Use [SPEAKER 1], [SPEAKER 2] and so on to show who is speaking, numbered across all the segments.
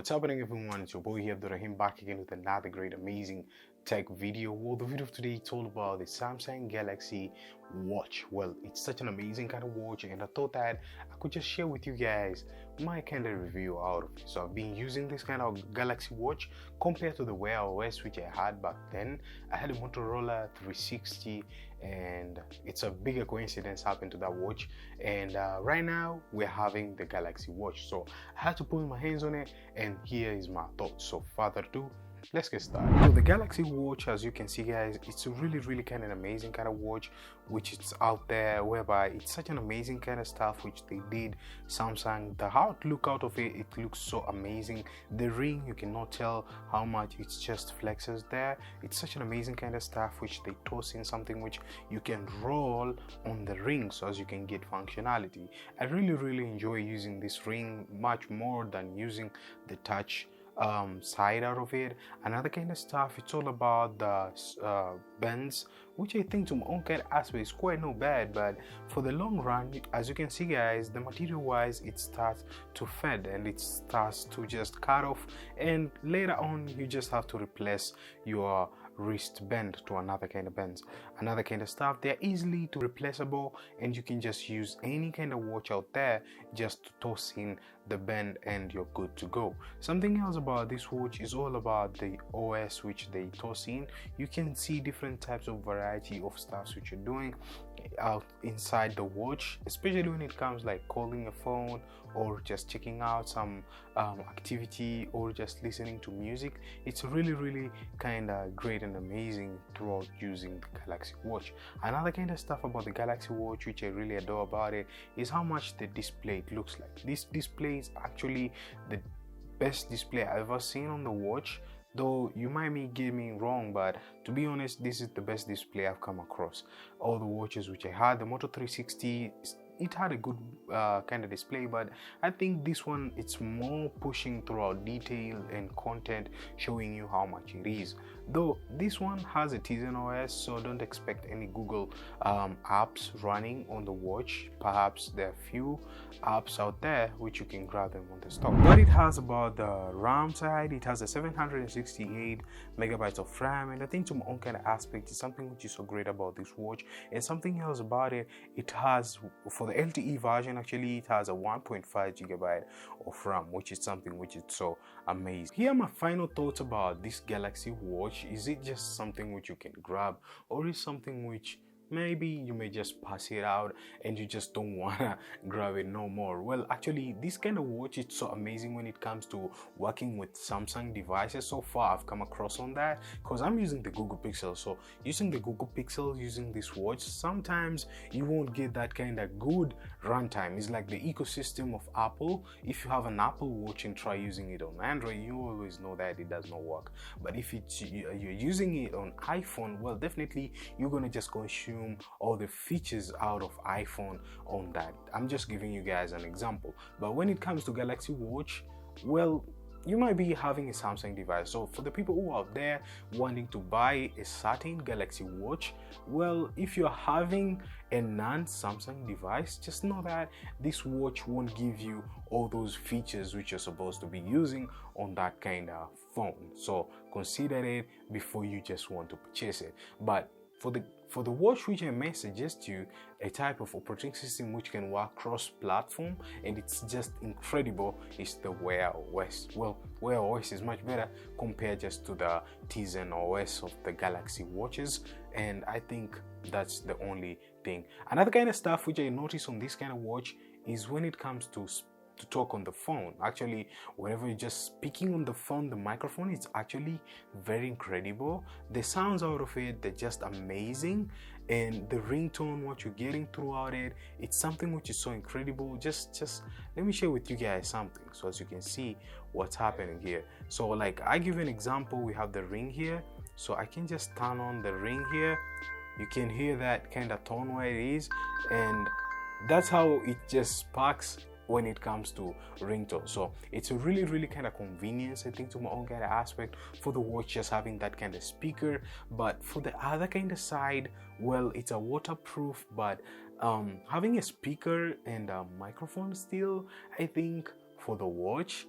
[SPEAKER 1] What's happening, everyone? It's your boy here, Abdurrahim, back again with another great, amazing tech video. Well, the video of today is all about the Samsung Galaxy Watch. Well, it's such an amazing kind of watch, and I thought that I could just share with you guys my kind of review out of it. So I've been using this kind of Galaxy Watch compared to the Wear OS which I had back then. I had a Motorola 360, and it's a bigger coincidence happened to that watch. And right now we're having the Galaxy Watch, so I had to put my hands on it, and here is my thoughts. So further ado, let's get started. So the Galaxy Watch, as you can see guys, it's a really kind of amazing kind of watch which is out there, whereby it's such an amazing kind of stuff which they did. Samsung, the outlook out of it looks so amazing. The ring, you cannot tell how much it's just flexes there. It's such an amazing kind of stuff which they toss in something which you can roll on the ring, so as you can get functionality. I really enjoy using this ring much more than using the touch side out of it. Another kind of stuff, it's all about the bends, which I think to my own kind of aspect is quite not bad, but for the long run, as you can see guys, the material wise it starts to fade and it starts to just cut off, and later on you just have to replace your wristband to another kind of bands, another kind of stuff. They're easily to replaceable, and you can just use any kind of watch out there just to toss in the band and you're good to go. Something else about this watch is all about the OS which they toss in. You can see different types of variety of stuffs which you're doing out inside the watch, especially when it comes like calling a phone or just checking out some activity or just listening to music. It's really kind of great and amazing throughout using the Galaxy Watch. Another kind of stuff about the Galaxy Watch which I really adore about it is how much the display looks like. This display is actually the best display I've ever seen on the watch, though you might be getting me wrong, but to be honest, this is the best display I've come across. All the watches which I had, the Moto 360, it had a good kind of display, but I think this one, it's more pushing throughout detail and content, showing you how much it is. Though this one has a Tizen OS, so don't expect any Google apps running on the watch. Perhaps there are few apps out there which you can grab them on the stock. What it has about the RAM side, it has a 768 megabytes of RAM, and I think to my own kind of aspect is something which is so great about this watch. And something else about it, it has, for the LTE version, actually it has a 1.5 gigabyte of RAM, which is something which is so amazing. Here are my final thoughts about this Galaxy Watch. Is it just something which you can grab, or is something which maybe you may just pass it out and you just don't wanna grab it no more? Well, actually this kind of watch is so amazing when it comes to working with Samsung devices. So far I've come across on that because I'm using the Google Pixel. So using the Google Pixel, using this watch, sometimes you won't get that kind of good runtime. It's like the ecosystem of Apple. If you have an Apple watch and try using it on Android, you always know that it does not work. But if you're using it on iPhone, well, definitely you're gonna just consume all the features out of iPhone on that. I'm just giving you guys an example. But when it comes to Galaxy Watch, well, you might be having a Samsung device. So for the people who are out there wanting to buy a certain Galaxy Watch, well, if you're having a non-Samsung device, just know that this watch won't give you all those features which you're supposed to be using on that kind of phone. So consider it before you just want to purchase it. But for the watch which I may suggest you, a type of operating system which can work cross-platform and it's just incredible, is the Wear OS. Well, Wear OS is much better compared just to the Tizen OS of the Galaxy watches, and I think that's the only thing. Another kind of stuff which I notice on this kind of watch is when it comes to talk on the phone. Actually, whenever you're just speaking on the phone, the microphone is actually very incredible. The sounds out of it, they're just amazing, and the ringtone, what you're getting throughout it, it's something which is so incredible. Just let me share with you guys something so as you can see what's happening here. So like, I give an example. We have the ring here, so I can just turn on the ring here. You can hear that kind of tone where it is, and that's how it just sparks when it comes to ringtone. So it's a really kind of convenience, I think, to my own kind of aspect for the watch, just having that kind of speaker. But for the other kind of side, well, it's a waterproof, but having a speaker and a microphone still, I think for the watch,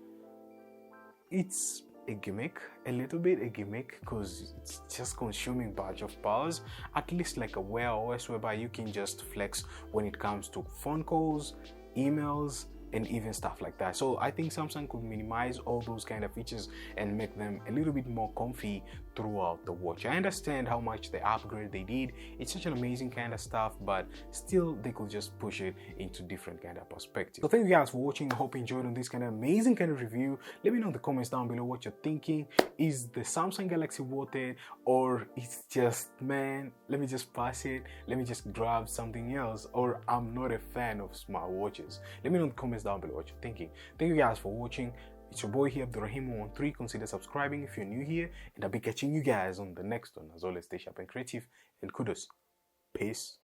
[SPEAKER 1] it's a gimmick, a little bit a gimmick, because it's just consuming batch of powers. At least like a Wear OS whereby you can just flex when it comes to phone calls, emails, and even stuff like that. So I think Samsung could minimize all those kind of features and make them a little bit more comfy throughout the watch. I understand how much the upgrade they did. It's such an amazing kind of stuff, but still they could just push it into different kind of perspectives. So thank you guys for watching. I hope you enjoyed on this kind of amazing kind of review. Let me know in the comments down below what you're thinking. Is the Samsung Galaxy worth it, or it's just, man, let me just pass it, let me just grab something else, or I'm not a fan of smartwatches? Let me know in the comments down below what you're thinking. Thank you guys for watching. It's your boy here, Abdurrahim113. Consider subscribing if you're new here, and I'll be catching you guys on the next one. As always, stay sharp and creative, and kudos. Peace.